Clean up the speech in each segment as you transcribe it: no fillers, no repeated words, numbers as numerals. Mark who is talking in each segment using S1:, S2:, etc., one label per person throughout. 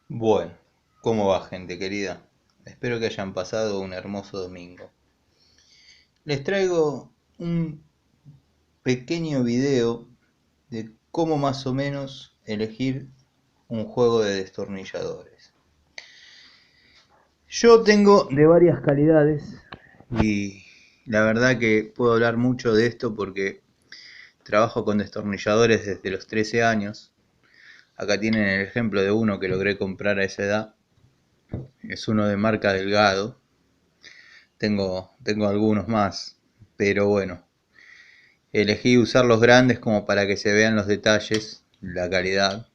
S1: Bueno, ¿cómo va, gente querida? Espero que hayan pasado un hermoso domingo. Les traigo un pequeño video de cómo más o menos elegir un juego de destornilladores. Yo tengo de varias calidades y la verdad que puedo hablar mucho de esto porque trabajo con destornilladores desde los 13 años. Acá tienen el ejemplo de uno que logré comprar a esa edad. Es uno de marca Delgado. Tengo algunos más, pero bueno, elegí usar los grandes como para que se vean los detalles, la calidad.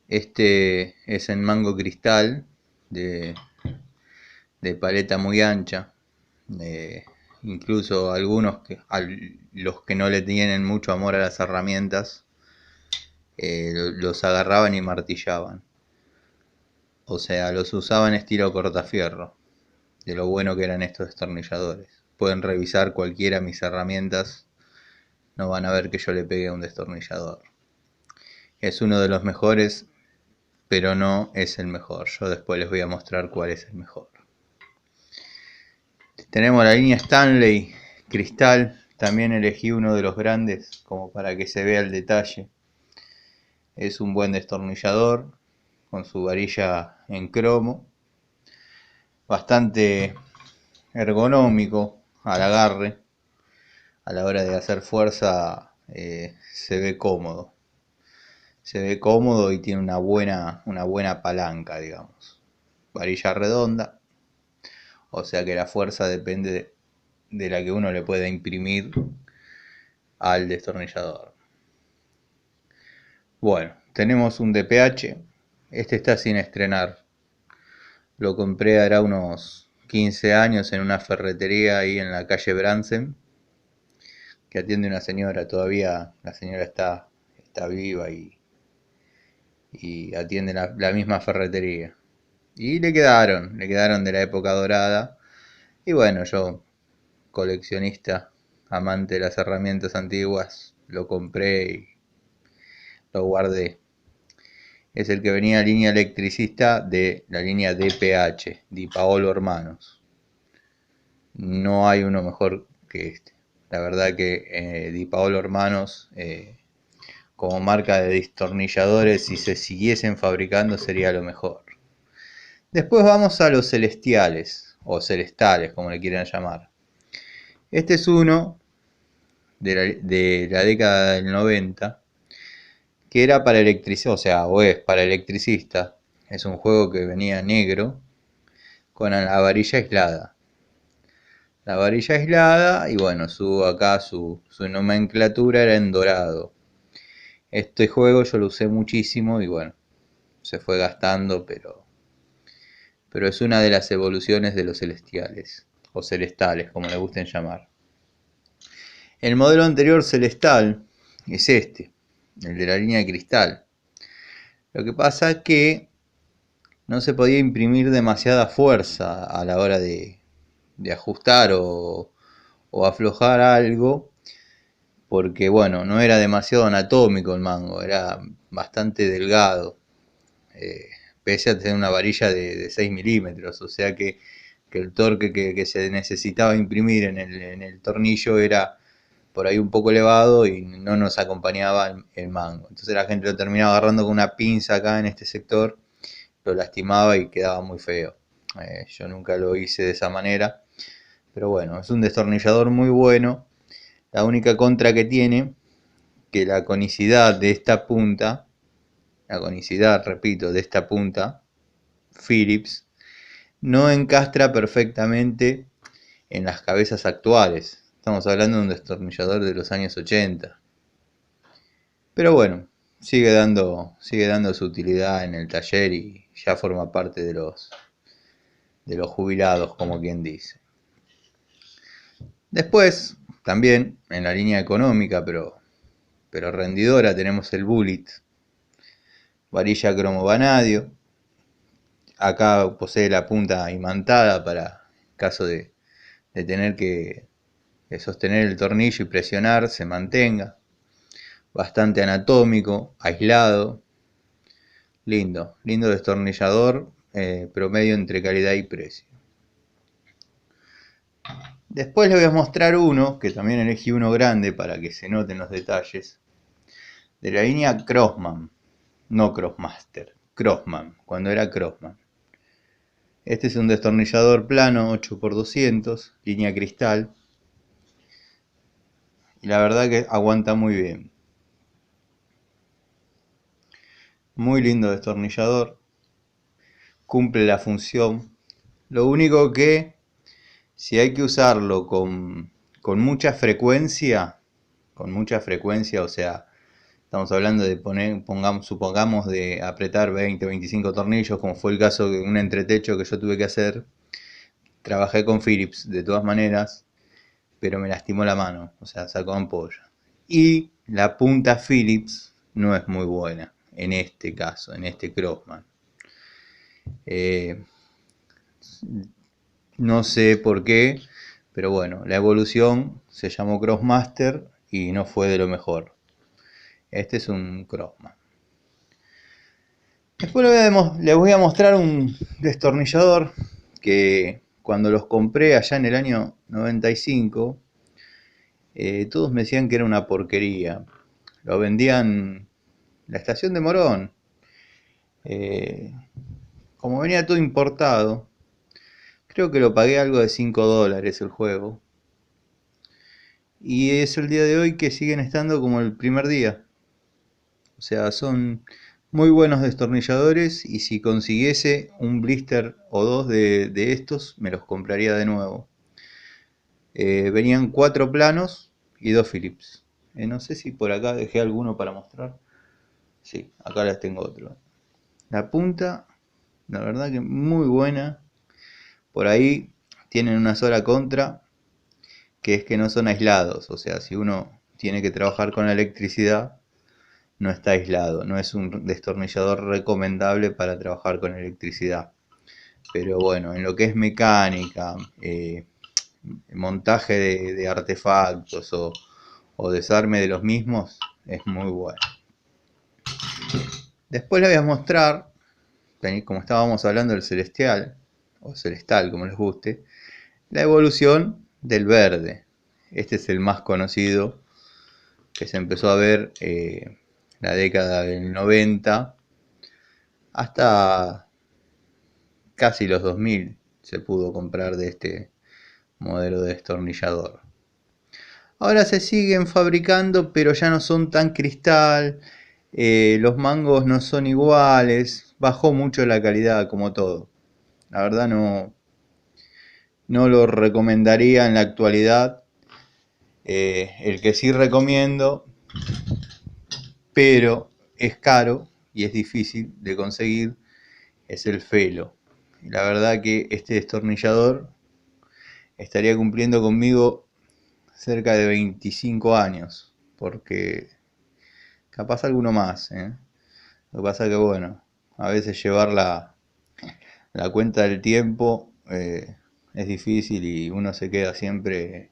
S1: Este es en mango cristal, de, de paleta muy ancha. Incluso algunos los que no le tienen mucho amor a las herramientas, los agarraban y martillaban. O sea, los usaban estilo cortafierro, de lo bueno que eran estos destornilladores. Pueden revisar cualquiera mis herramientas, no van a ver que yo le pegue a un destornillador. Es uno de los mejores, pero no es el mejor. Yo después les voy a mostrar cuál es el mejor. Tenemos la línea Stanley Cristal. También elegí uno de los grandes como para que se vea el detalle. Es un buen destornillador con su varilla en cromo. Bastante ergonómico al agarre. A la hora de hacer fuerza se ve cómodo. Se ve cómodo y tiene una buena palanca, digamos. Varilla redonda, o sea que la fuerza depende de la que uno le pueda imprimir al destornillador. Bueno, tenemos un DPH. Este está sin estrenar. Lo compré hará unos 15 años en una ferretería ahí en la calle Bransen, que atiende una señora. Todavía la señora está viva y atiende la misma ferretería. Y le quedaron de la época dorada. Y bueno, yo, coleccionista, amante de las herramientas antiguas, lo compré y lo guardé. Es el que venía línea electricista de la línea DPH, Di Paolo Hermanos. No hay uno mejor que este. La verdad que Di Paolo Hermanos, como marca de destornilladores, si se siguiesen fabricando, sería lo mejor. Después vamos a los celestiales, o celestales, como le quieran llamar. Este es uno de la década del 90, que era para electricista, o sea, o es para electricista. Es un juego que venía negro, con la varilla aislada. La varilla aislada, y bueno, su nomenclatura era en dorado. Este juego yo lo usé muchísimo y bueno, se fue gastando, pero es una de las evoluciones de los celestiales, o celestales, como le gusten llamar. El modelo anterior celestal es este, el de la línea de cristal. Lo que pasa es que no se podía imprimir demasiada fuerza a la hora de ajustar o aflojar algo, porque bueno, no era demasiado anatómico el mango, era bastante delgado, eh, pese a tener una varilla de 6 milímetros, o sea que el torque que se necesitaba imprimir en el tornillo era por ahí un poco elevado y no nos acompañaba el mango. Entonces la gente lo terminaba agarrando con una pinza acá en este sector, lo lastimaba y quedaba muy feo. Yo nunca lo hice de esa manera, pero bueno, es un destornillador muy bueno. La única contra que tiene, que la conicidad de esta punta, la conicidad, repito, de esta punta, Phillips, no encastra perfectamente en las cabezas actuales. Estamos hablando de un destornillador de los años 80. Pero bueno, sigue dando su utilidad en el taller y ya forma parte de los jubilados, como quien dice. Después, también en la línea económica, pero rendidora, tenemos el Bullet, varilla cromo vanadio. Acá posee la punta imantada para caso de tener que sostener el tornillo y presionar, se mantenga. Bastante anatómico, aislado, Lindo, lindo destornillador, promedio entre calidad y precio. Después les voy a mostrar uno, que también elegí uno grande para que se noten los detalles, de la línea Crossman, no Crossmaster, Crossman, cuando era Crossman. Este es un destornillador plano 8x200, línea cristal, y la verdad que aguanta muy bien. Muy lindo destornillador, cumple la función. Lo único que si hay que usarlo con mucha frecuencia, o sea, estamos hablando de supongamos de apretar 20 o 25 tornillos, como fue el caso de un entretecho que yo tuve que hacer. Trabajé con Phillips de todas maneras, pero me lastimó la mano, o sea, sacó ampolla. Y la punta Phillips no es muy buena en este caso, en este Crossman. No sé por qué, pero bueno, la evolución se llamó Crossmaster y no fue de lo mejor. Este es un Crossman. Después les voy a mostrar un destornillador que cuando los compré allá en el año 95, todos me decían que era una porquería. Lo vendían en la estación de Morón. Como venía todo importado, creo que lo pagué algo de $5 el juego. Y es el día de hoy que siguen estando como el primer día. O sea, son muy buenos destornilladores y si consiguiese un blister o dos de estos, me los compraría de nuevo. Venían 4 planos y 2 Phillips. No sé si por acá dejé alguno para mostrar. Sí, acá les tengo otro. La punta, la verdad que muy buena. Por ahí tienen una sola contra, que es que no son aislados. O sea, si uno tiene que trabajar con la electricidad, no está aislado. No es un destornillador recomendable para trabajar con electricidad. Pero bueno, en lo que es mecánica, montaje de artefactos o desarme de los mismos, es muy bueno. Después les voy a mostrar, como estábamos hablando del celestial, o celestal como les guste, la evolución del verde. Este es el más conocido, que se empezó a ver la década del 90 hasta casi los 2000 se pudo comprar de este modelo de destornillador. Ahora se siguen fabricando, pero ya no son tan cristal, los mangos no son iguales, bajó mucho la calidad como todo. La verdad no lo recomendaría en la actualidad. El que sí recomiendo, pero es caro y es difícil de conseguir, es el Felo. Y la verdad que este destornillador estaría cumpliendo conmigo cerca de 25 años, porque capaz alguno más, ¿eh? Lo que pasa que bueno, a veces llevar la cuenta del tiempo es difícil y uno se queda siempre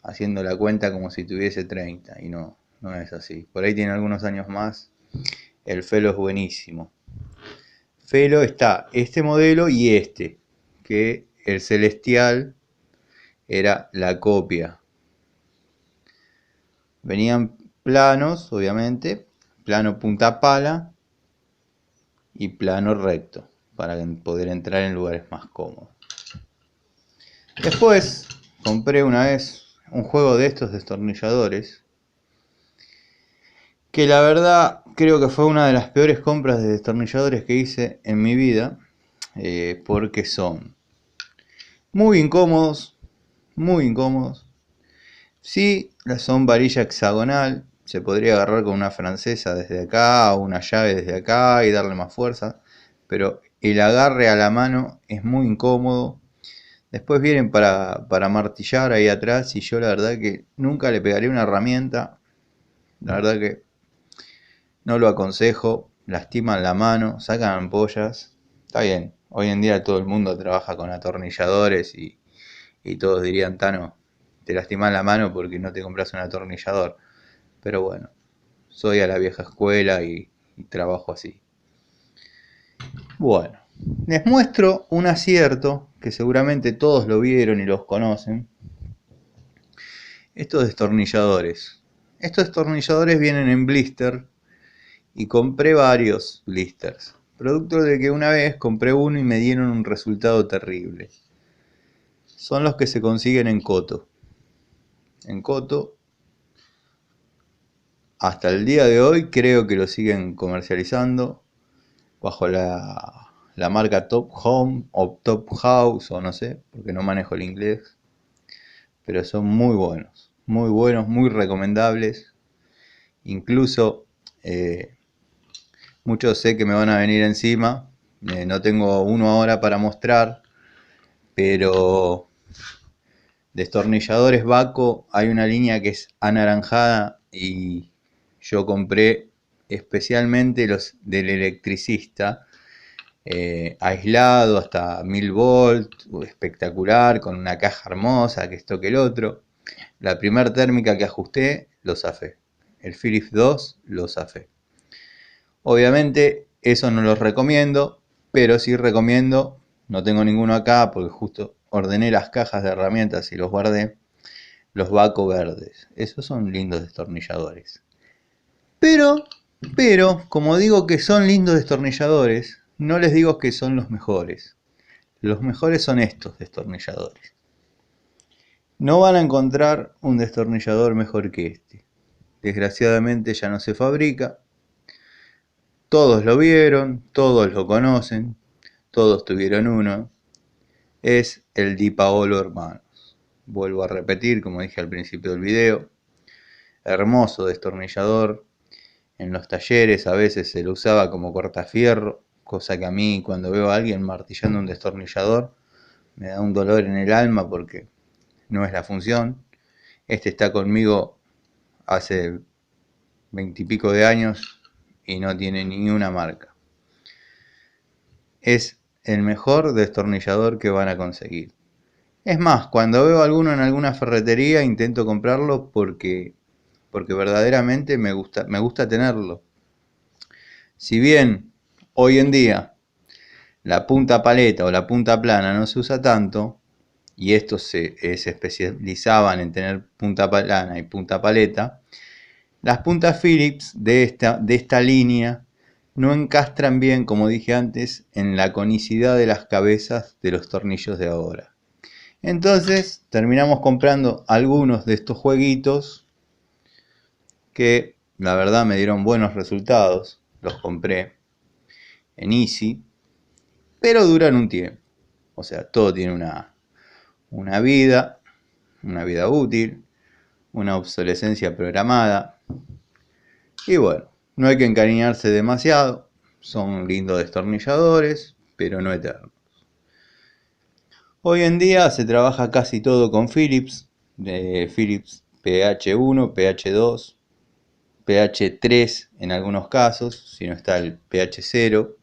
S1: haciendo la cuenta como si tuviese 30 y no es así. Por ahí tiene algunos años más. El Felo es buenísimo. Felo está este modelo y este, que el Celestial era la copia. Venían planos, obviamente, plano punta pala y plano recto, para poder entrar en lugares más cómodos. Después compré una vez un juego de estos destornilladores, que la verdad creo que fue una de las peores compras de destornilladores que hice en mi vida, porque son muy incómodos, muy incómodos. Sí, son varilla hexagonal, se podría agarrar con una francesa desde acá o una llave desde acá y darle más fuerza, pero el agarre a la mano es muy incómodo. Después vienen para martillar ahí atrás y yo la verdad que nunca le pegaré una herramienta. La verdad que no lo aconsejo, lastiman la mano, sacan ampollas. Está bien, hoy en día todo el mundo trabaja con atornilladores y todos dirían, Tano, te lastiman la mano porque no te compras un atornillador. Pero bueno, soy a la vieja escuela y trabajo así. Bueno, les muestro un acierto que seguramente todos lo vieron y los conocen. Estos destornilladores. Estos destornilladores vienen en blister y compré varios blisters. Producto de que una vez compré uno y me dieron un resultado terrible. Son los que se consiguen en Coto. En Coto, hasta el día de hoy creo que lo siguen comercializando bajo la marca Top Home o Top House o no sé, porque no manejo el inglés. Pero son muy buenos, muy recomendables. Incluso muchos sé que me van a venir encima. No tengo uno ahora para mostrar, pero destornilladores Baco hay una línea que es anaranjada y yo compré especialmente los del electricista, aislado hasta 1000 volts, espectacular, con una caja hermosa, que esto que el otro. La primera térmica que ajusté, lo zafé. El Philips 2 lo zafé. Obviamente eso no los recomiendo, pero sí recomiendo, no tengo ninguno acá porque justo ordené las cajas de herramientas y los guardé, los Baco verdes. Esos son lindos destornilladores. Pero, como digo que son lindos destornilladores, no les digo que son los mejores. Los mejores son estos destornilladores. No van a encontrar un destornillador mejor que este. Desgraciadamente ya no se fabrica. Todos lo vieron, todos lo conocen, todos tuvieron uno. Es el Di Paolo Hermanos. Vuelvo a repetir, como dije al principio del video. Hermoso destornillador. En los talleres a veces se lo usaba como cortafierro, cosa que a mí cuando veo a alguien martillando un destornillador me da un dolor en el alma porque no es la función. Este está conmigo hace 20 y pico de años y no tiene ni una marca. Es el mejor destornillador que van a conseguir. Es más, cuando veo alguno en alguna ferretería intento comprarlo porque verdaderamente me gusta tenerlo. Si bien hoy en día la punta paleta o la punta plana no se usa tanto, y estos se especializaban en tener punta plana y punta paleta, las puntas Phillips de esta línea no encastran bien, como dije antes, en la conicidad de las cabezas de los tornillos de ahora. Entonces terminamos comprando algunos de estos jueguitos que la verdad me dieron buenos resultados. Los compré en Easy, pero duran un tiempo. O sea, todo tiene una vida útil, una obsolescencia programada. Y bueno, no hay que encariñarse demasiado. Son lindos destornilladores, pero no eternos. Hoy en día se trabaja casi todo con Philips, de Philips PH1, PH2, PH3 en algunos casos, si no está el PH0.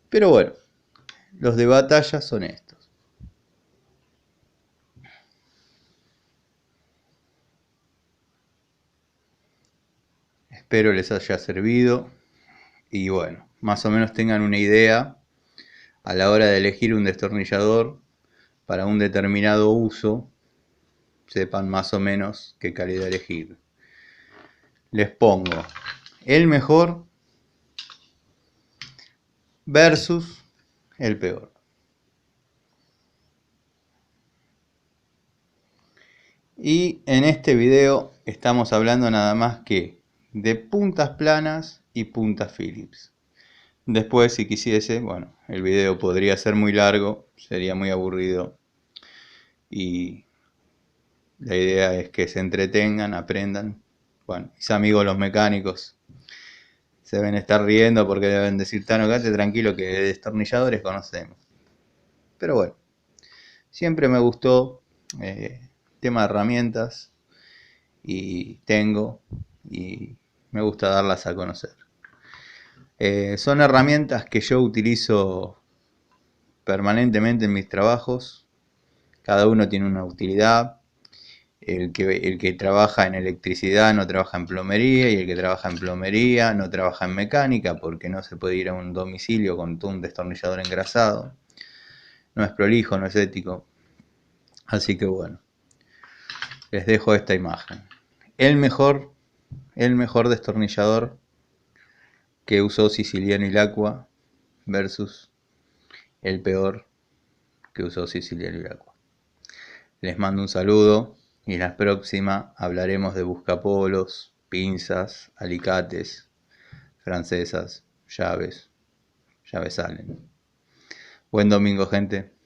S1: Pero bueno, los de batalla son estos. Espero les haya servido y bueno, más o menos tengan una idea a la hora de elegir un destornillador para un determinado uso, sepan más o menos qué calidad elegir. Les pongo el mejor versus el peor. Y en este video estamos hablando nada más que de puntas planas y puntas Phillips. Después, si quisiese, bueno, el video podría ser muy largo, sería muy aburrido. Y la idea es que se entretengan, aprendan. Bueno, mis amigos los mecánicos se deben estar riendo porque deben decir, Tano, quédate tranquilo que de destornilladores conocemos. Pero bueno, siempre me gustó tema de herramientas y me gusta darlas a conocer. Son herramientas que yo utilizo permanentemente en mis trabajos. Cada uno tiene una utilidad El que trabaja en electricidad no trabaja en plomería, y el que trabaja en plomería no trabaja en mecánica, porque no se puede ir a un domicilio con todo un destornillador engrasado. No es prolijo, no es ético. Así que bueno, les dejo esta imagen. El mejor, el mejor destornillador que usó Siciliano Ilacqua versus el peor que usó Siciliano Ilacqua. Les mando un saludo y en la próxima hablaremos de buscapolos, pinzas, alicates, francesas, llaves salen. Buen domingo, gente.